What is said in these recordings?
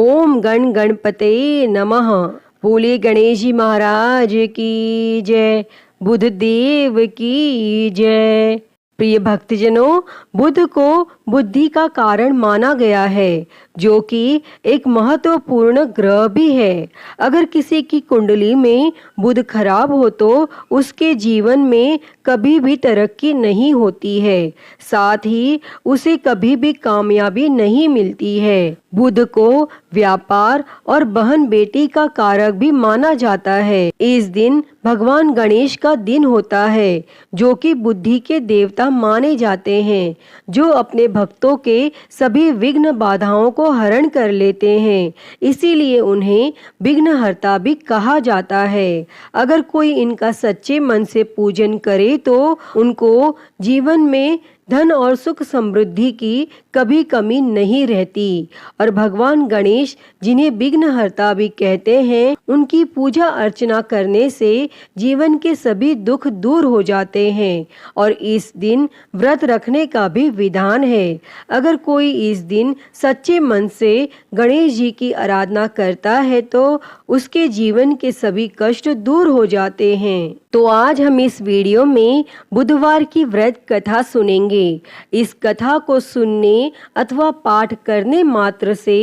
ओम गण गणपते नमः। बोले गणेश जी महाराज की जय, बुध देव की जय। प्रिय भक्तजनों, बुध को बुद्धि का कारण माना गया है, जो कि एक महत्वपूर्ण ग्रह भी है। अगर किसी की कुंडली में बुध खराब हो तो उसके जीवन में कभी भी तरक्की नहीं होती है, साथ ही उसे कभी भी कामयाबी नहीं मिलती है। बुध को व्यापार और बहन बेटी का कारक भी माना जाता है। इस दिन भगवान गणेश का दिन होता है, जो कि बुद्धि के देवता माने जाते हैं, जो अपने भक्तों के सभी विघ्न बाधाओं को हरण कर लेते हैं। इसीलिए उन्हें विघ्नहर्ता भी कहा जाता है। अगर कोई इनका सच्चे मन से पूजन करे तो उनको जीवन में धन और सुख समृद्धि की कभी कमी नहीं रहती। और भगवान गणेश, जिन्हें विघ्नहर्ता भी कहते हैं, उनकी पूजा अर्चना करने से जीवन के सभी दुख दूर हो जाते हैं। और इस दिन व्रत रखने का भी विधान है। अगर कोई इस दिन सच्चे मन से गणेश जी की आराधना करता है तो उसके जीवन के सभी कष्ट दूर हो जाते हैं। तो आज हम इस वीडियो में बुधवार की व्रत कथा सुनेंगे। इस कथा को सुनने अथवा पाठ करने मात्र से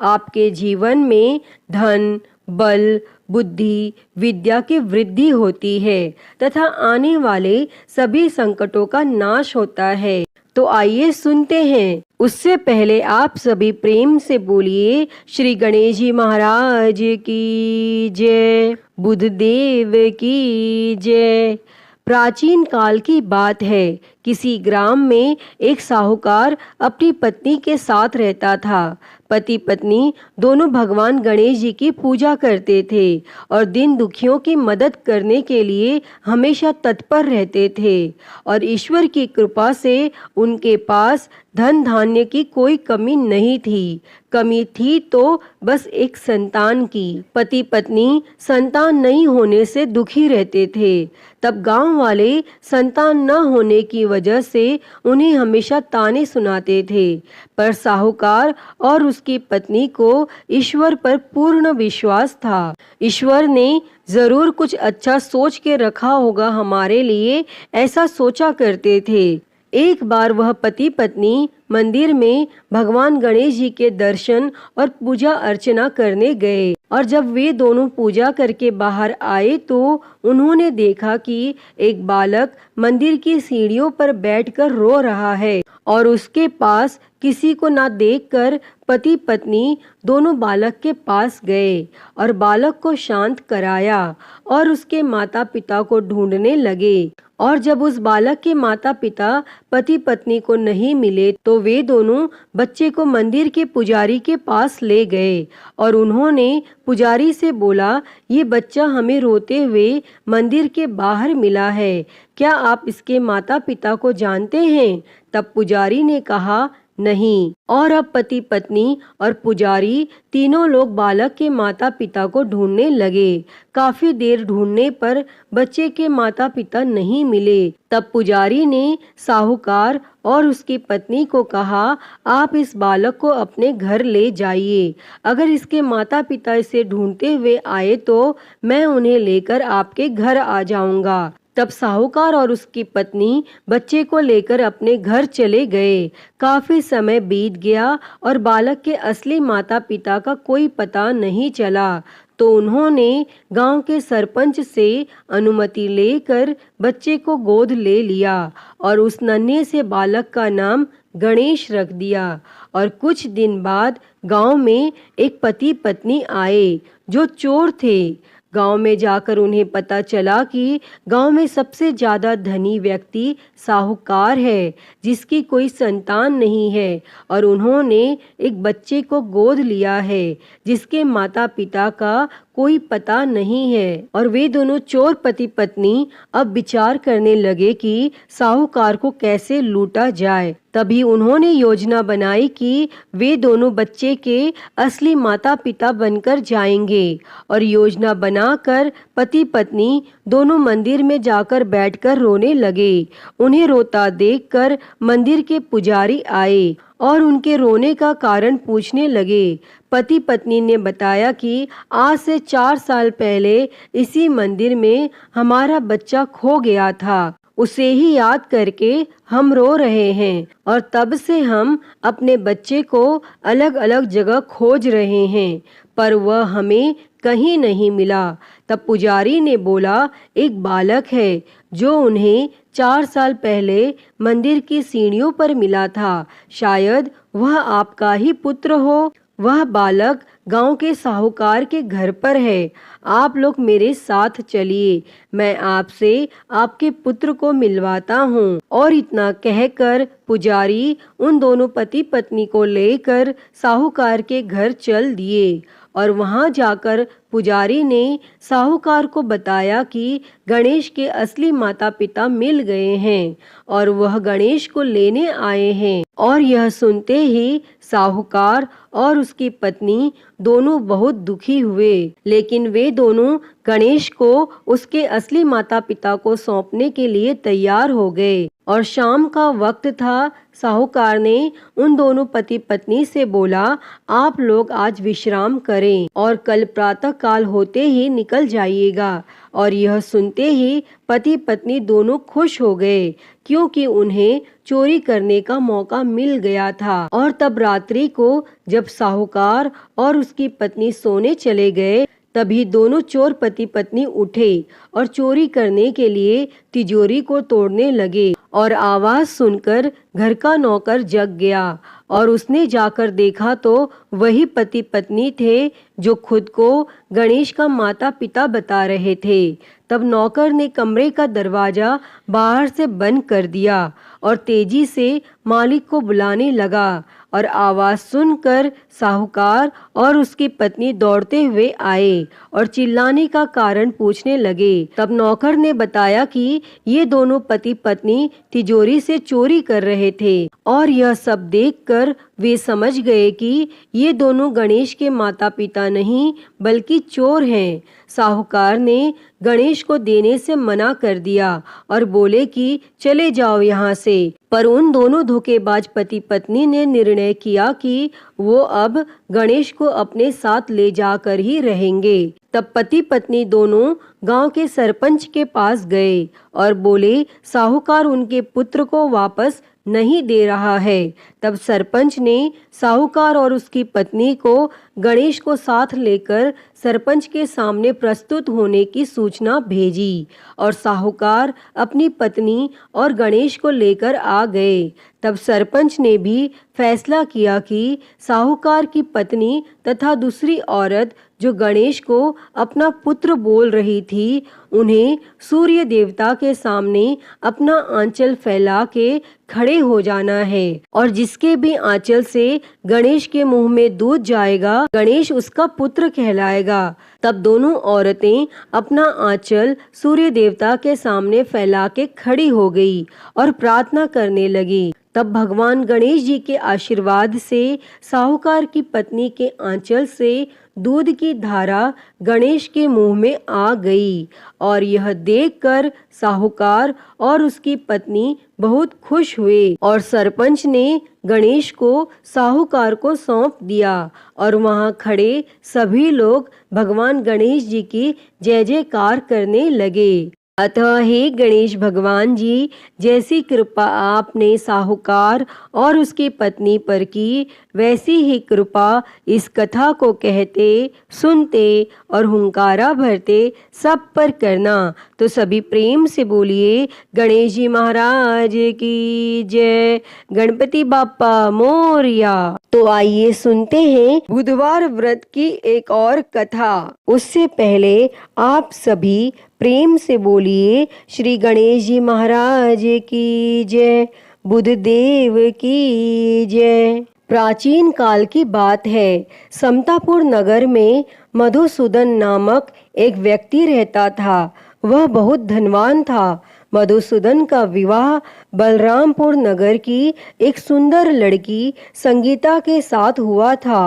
आपके जीवन में धन, बल, बुद्धि, विद्या की वृद्धि होती है तथा आने वाले सभी संकटों का नाश होता है। तो आइए सुनते हैं। उससे पहले आप सभी प्रेम से बोलिए श्री गणेश जी महाराज की जय, बुध देव की जय। प्राचीन काल की बात है। किसी ग्राम में एक साहूकार अपनी पत्नी के साथ रहता था। पति पत्नी दोनों भगवान गणेश जी की पूजा करते थे और दिन दुखियों की मदद करने के लिए हमेशा तत्पर रहते थे। और ईश्वर की कृपा से उनके पास धन धान्य की कोई कमी नहीं थी। कमी थी तो बस एक संतान की। पति पत्नी संतान नहीं होने से दुखी रहते थे। तब गांव वाले संतान न होने की वजह से उन्हें हमेशा ताने सुनाते थे। पर साहूकार और उसकी पत्नी को ईश्वर पर पूर्ण विश्वास था। ईश्वर ने जरूर कुछ अच्छा सोच के रखा होगा हमारे लिए, ऐसा सोचा करते थे। एक बार वह पति पत्नी मंदिर में भगवान गणेश जी के दर्शन और पूजा अर्चना करने गए। और जब वे दोनों पूजा करके बाहर आए तो उन्होंने देखा कि एक बालक मंदिर की सीढ़ियों पर बैठकर रो रहा है। और उसके पास किसी को ना देखकर पति पत्नी दोनों बालक के पास गए और बालक को शांत कराया और उसके माता पिता को ढूंढने लगे। और जब उस बालक के माता पिता पति पत्नी को नहीं मिले तो वे दोनों बच्चे को मंदिर के पुजारी के पास ले गए और उन्होंने पुजारी से बोला, ये बच्चा हमें रोते हुए मंदिर के बाहर मिला है, क्या आप इसके माता पिता को जानते हैं? तब पुजारी ने कहा, नहीं। और अब पति पत्नी और पुजारी तीनों लोग बालक के माता पिता को ढूंढने लगे। काफी देर ढूंढने पर बच्चे के माता पिता नहीं मिले। तब पुजारी ने साहूकार और उसकी पत्नी को कहा, आप इस बालक को अपने घर ले जाइए। अगर इसके माता पिता इसे ढूंढते हुए आए तो मैं उन्हें लेकर आपके घर आ जाऊंगा। तब साहूकार और उसकी पत्नी बच्चे को लेकर अपने घर चले गए। काफी समय बीत गया और बालक के असली माता पिता का कोई पता नहीं चला। तो उन्होंने गांव के सरपंच से अनुमति लेकर बच्चे को गोद ले लिया और उस नन्हे से बालक का नाम गणेश रख दिया। और कुछ दिन बाद गांव में एक पति पत्नी आए जो चोर थे। गांव में जाकर उन्हें पता चला कि गांव में सबसे ज्यादा धनी व्यक्ति साहूकार है, जिसकी कोई संतान नहीं है और उन्होंने एक बच्चे को गोद लिया है जिसके माता पिता का कोई पता नहीं है। और वे दोनों चोर पति पत्नी अब विचार करने लगे कि साहूकार को कैसे लूटा जाए। तभी उन्होंने योजना बनाई कि वे दोनों बच्चे के असली माता पिता बनकर जाएंगे और योजना बनाकर पति पत्नी दोनों मंदिर में जाकर बैठकर रोने लगे। उन्हें रोता देखकर मंदिर के पुजारी आए और उनके रोने का कारण पूछने लगे। पति पत्नी ने बताया कि आज से 4 साल पहले इसी मंदिर में हमारा बच्चा खो गया था, उसे ही याद करके हम रो रहे हैं और तब से हम अपने बच्चे को अलग अलग जगह खोज रहे हैं, पर वह हमें कहीं नहीं मिला। तब पुजारी ने बोला, एक बालक है जो उन्हें 4 साल पहले मंदिर की सीढ़ियों पर मिला था, शायद वह आपका ही पुत्र हो। वह बालक गांव के साहूकार के घर पर है, आप लोग मेरे साथ चलिए, मैं आपसे आपके पुत्र को मिलवाता हूँ। और इतना कहकर पुजारी उन दोनों पति पत्नी को लेकर साहूकार के घर चल दिए और वहां जाकर पुजारी ने साहूकार को बताया कि गणेश के असली माता पिता मिल गए हैं और वह गणेश को लेने आए हैं। और यह सुनते ही साहूकार और उसकी पत्नी दोनों बहुत दुखी हुए, लेकिन वे दोनों गणेश को उसके असली माता पिता को सौंपने के लिए तैयार हो गए। और शाम का वक्त था। साहूकार ने उन दोनों पति पत्नी से बोला, आप लोग आज विश्राम करें और कल प्रातः काल होते ही निकल जाइएगा। और यह सुनते ही पति पत्नी दोनों खुश हो गए, क्योंकि उन्हें चोरी करने का मौका मिल गया था। और तब रात्रि को जब साहूकार और उसकी पत्नी सोने चले गए, तभी दोनों चोर पति पत्नी उठे और चोरी करने के लिए तिजोरी को तोड़ने लगे। और आवाज सुनकर घर का नौकर जग गया और उसने जाकर देखा तो वही पति पत्नी थे जो खुद को गणेश का माता पिता बता रहे थे। तब नौकर ने कमरे का दरवाजा बाहर से बंद कर दिया और तेजी से मालिक को बुलाने लगा। और आवाज सुनकर साहूकार और उसकी पत्नी दौड़ते हुए आए और चिल्लाने का कारण पूछने लगे। तब नौकर ने बताया कि ये दोनों पति पत्नी तिजोरी से चोरी कर रहे थे और यह सब देखकर वे समझ गए कि ये दोनों गणेश के माता पिता नहीं बल्कि चोर हैं। साहूकार ने गणेश को देने से मना कर दिया और बोले कि चले जाओ यहाँ से। पर उन दोनों धोखेबाज पति पत्नी ने निर्णय किया कि वो अब गणेश को अपने साथ ले जाकर ही रहेंगे। तब पति पत्नी दोनों गांव के सरपंच के पास गए और बोले, साहूकार उनके पुत्र को वापस नहीं दे रहा है। तब सरपंच ने साहूकार और उसकी पत्नी को गणेश को साथ लेकर सरपंच के सामने प्रस्तुत होने की सूचना भेजी और साहूकार अपनी पत्नी और गणेश को लेकर आ गए। तब सरपंच ने भी फैसला किया कि साहूकार की पत्नी तथा दूसरी औरत जो गणेश को अपना पुत्र बोल रही थी, उन्हें सूर्य देवता के सामने अपना आंचल फैला के खड़े हो जाना है और जिसके भी आंचल से गणेश के मुंह में दूध जाएगा, गणेश उसका पुत्र कहलाएगा। तब दोनों औरतें अपना आंचल सूर्य देवता के सामने फैला के खड़ी हो गई और प्रार्थना करने लगी। तब भगवान गणेश जी के आशीर्वाद से साहूकार की पत्नी के आंचल से दूध की धारा गणेश के मुंह में आ गई और यह देखकर साहूकार और उसकी पत्नी बहुत खुश हुए और सरपंच ने गणेश को साहूकार को सौंप दिया और वहां खड़े सभी लोग भगवान गणेश जी की जय जयकार करने लगे। अतः हे गणेश भगवान जी, जैसी कृपा आपने साहूकार और उसकी पत्नी पर की, वैसी ही कृपा इस कथा को कहते, सुनते और हुंकारा भरते सब पर करना। तो सभी प्रेम से बोलिए, गणेश जी महाराज की जय, गणपति बाप्पा मोरया। तो आइए सुनते हैं बुधवार व्रत की एक और कथा। उससे पहले आप सभी प्रेम से बोलिए, श्री गणेश जी महाराज की जय, बुधदेव की जय। प्राचीन काल की बात है। समतापुर नगर में मधुसूदन नामक एक व्यक्ति रहता था। वह बहुत धनवान था। मधुसूदन का विवाह बलरामपुर नगर की एक सुंदर लड़की संगीता के साथ हुआ था।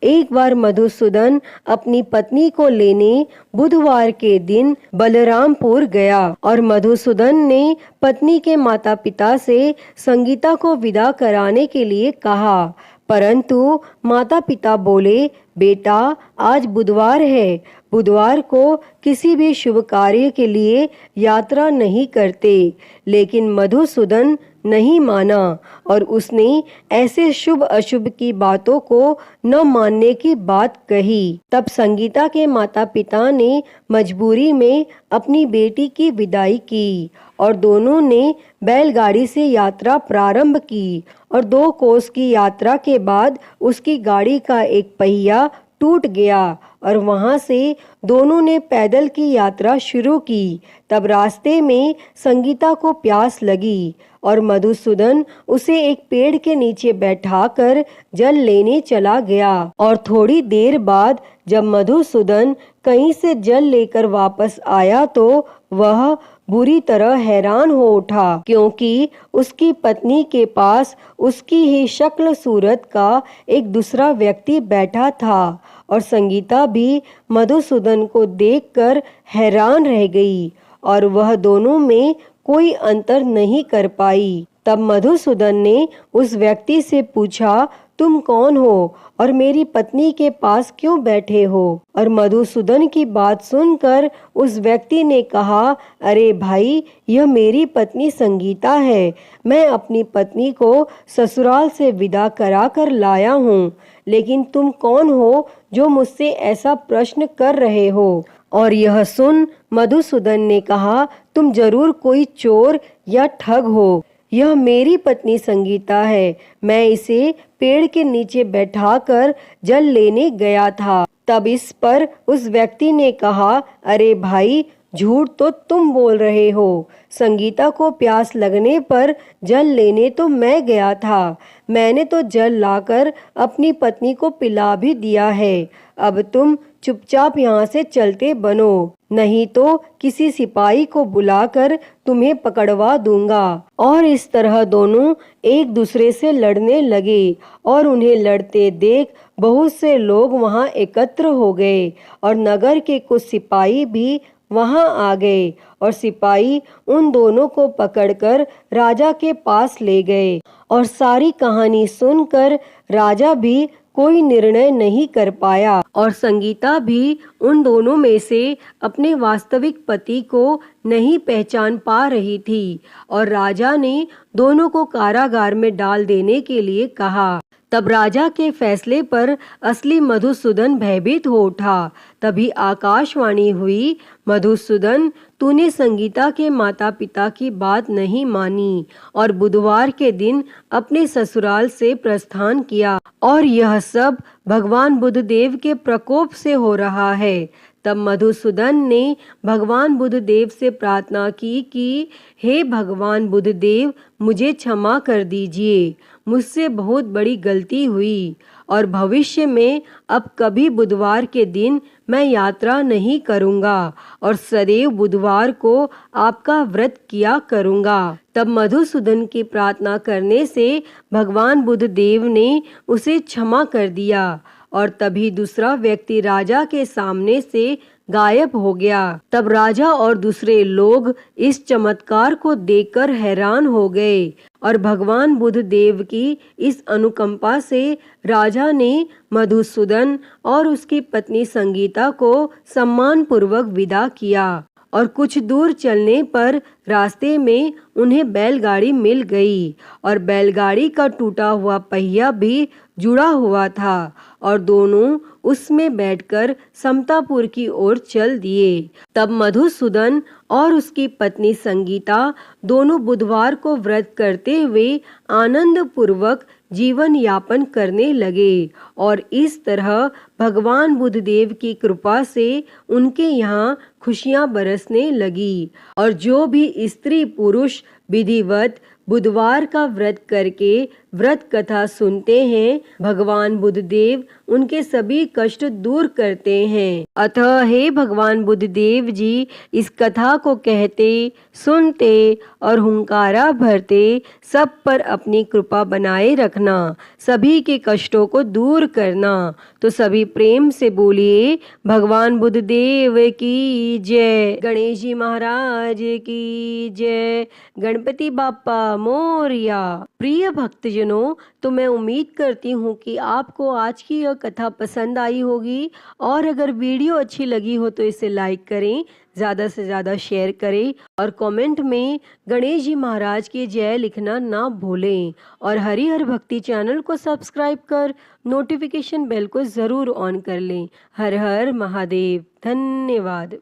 एक बार मधुसूदन अपनी पत्नी को लेने बुधवार के दिन बलरामपुर गया और मधुसूदन ने पत्नी के माता पिता से संगीता को विदा कराने के लिए कहा, परंतु माता पिता बोले, बेटा आज बुधवार है, बुधवार को किसी भी शुभ कार्य के लिए यात्रा नहीं करते। लेकिन मधुसूदन नहीं माना और उसने ऐसे शुभ अशुभ की बातों को न मानने की बात कही। तब संगीता के माता पिता ने मजबूरी में अपनी बेटी की विदाई की और दोनों ने बैलगाड़ी से यात्रा प्रारंभ की और 2 कोस की यात्रा के बाद उसकी गाड़ी का एक पहिया टूट गया और वहां से दोनों ने पैदल की यात्रा शुरू की। तब रास्ते में संगीता को प्यास लगी और मधुसूदन उसे एक पेड़ के नीचे बैठाकर जल लेने चला गया और थोड़ी देर बाद जब मधुसूदन कहीं से जल लेकर वापस आया तो वह बुरी तरह हैरान हो उठा, क्योंकि उसकी पत्नी के पास उसकी ही शक्ल सूरत का एक दूसरा व्यक्ति बैठा था और संगीता भी मधुसूदन को देखकर हैरान रह गई और वह दोनों में कोई अंतर नहीं कर पाई। तब मधुसूदन ने उस व्यक्ति से पूछा, तुम कौन हो और मेरी पत्नी के पास क्यों बैठे हो? और मधुसूदन की बात सुनकर उस व्यक्ति ने कहा, अरे भाई, यह मेरी पत्नी संगीता है। मैं अपनी पत्नी को ससुराल से विदा करा कर लाया हूँ, लेकिन तुम कौन हो जो मुझसे ऐसा प्रश्न कर रहे हो? और यह सुन मधुसूदन ने कहा, तुम जरूर कोई चोर या ठग हो। यह मेरी पत्नी संगीता है, मैं इसे पेड़ के नीचे बैठाकर जल लेने गया था। तब इस पर उस व्यक्ति ने कहा, अरे भाई, झूठ तो तुम बोल रहे हो। संगीता को प्यास लगने पर जल लेने तो मैं गया था। मैंने तो जल लाकर अपनी पत्नी को पिला भी दिया है। अब तुम चुपचाप यहाँ से चलते बनो, नहीं तो किसी सिपाही को बुलाकर तुम्हें पकड़वा दूंगा। और इस तरह दोनों एक दूसरे से लड़ने लगे और उन्हें लड़ते देख बहुत से लोग वहां एकत्र हो गए और नगर के कुछ सिपाही भी वहां आ गए और सिपाही उन दोनों को पकड़कर राजा के पास ले गए। और सारी कहानी सुनकर राजा भी कोई निर्णय नहीं कर पाया और संगीता भी उन दोनों में से अपने वास्तविक पति को नहीं पहचान पा रही थी और राजा ने दोनों को कारागार में डाल देने के लिए कहा। तब राजा के फैसले पर असली मधुसूदन भयभीत हो उठा। तभी आकाशवाणी हुई, मधुसूदन, तूने संगीता के माता पिता की बात नहीं मानी और बुधवार के दिन अपने ससुराल से प्रस्थान किया और यह सब भगवान बुद्धदेव के प्रकोप से हो रहा है। तब मधुसूदन ने भगवान बुद्धदेव से प्रार्थना की कि हे भगवान बुद्धदेव, मुझे क्षमा कर दीजिए, मुझसे बहुत बड़ी गलती हुई और भविष्य में अब कभी बुधवार के दिन मैं यात्रा नहीं करूंगा और सदैव बुधवार को आपका व्रत किया करूंगा। तब मधुसूदन की प्रार्थना करने से भगवान बुद्धदेव ने उसे क्षमा कर दिया और तभी दूसरा व्यक्ति राजा के सामने से गायब हो गया। तब राजा और दूसरे लोग इस चमत्कार को देखकर हैरान हो गए और भगवान बुद्धदेव की इस अनुकंपा से राजा ने मधुसूदन और उसकी पत्नी संगीता को सम्मान पूर्वक विदा किया और कुछ दूर चलने पर रास्ते में उन्हें बैलगाड़ी मिल गई और बैलगाड़ी का टूटा हुआ पहिया भी जुड़ा हुआ था और दोनों उसमें बैठकर समतापुर की ओर चल दिए। तब मधुसूदन और उसकी पत्नी संगीता दोनों बुधवार को व्रत करते हुए आनंद पूर्वक जीवन यापन करने लगे और इस तरह भगवान बुद्धदेव की कृपा से उनके यहाँ खुशियाँ बरसने लगी और जो भी स्त्री पुरुष विधिवत बुधवार का व्रत करके व्रत कथा सुनते हैं, भगवान बुद्धदेव उनके सभी कष्ट दूर करते हैं। अतः हे भगवान बुद्धदेव जी, इस कथा को कहते, सुनते और हुंकारा भरते सब पर अपनी कृपा बनाए रखना, सभी के कष्टों को दूर करना। तो सभी प्रेम से बोलिए भगवान बुद्धदेव की जय, गणेश जी महाराज की जय, गणपति बाप्पा मोरया। प्रिय भक्तजनों, तो मैं उम्मीद करती हूँ कि आपको आज की यह कथा पसंद आई होगी, और अगर वीडियो अच्छी लगी हो तो इसे लाइक करें, ज़्यादा से ज़्यादा शेयर करें और कमेंट में गणेश जी महाराज की जय लिखना ना भूलें। और हरिहर भक्ति चैनल को सब्सक्राइब कर नोटिफिकेशन बेल को ज़रूर ऑन कर लें। हर हर महादेव। धन्यवाद।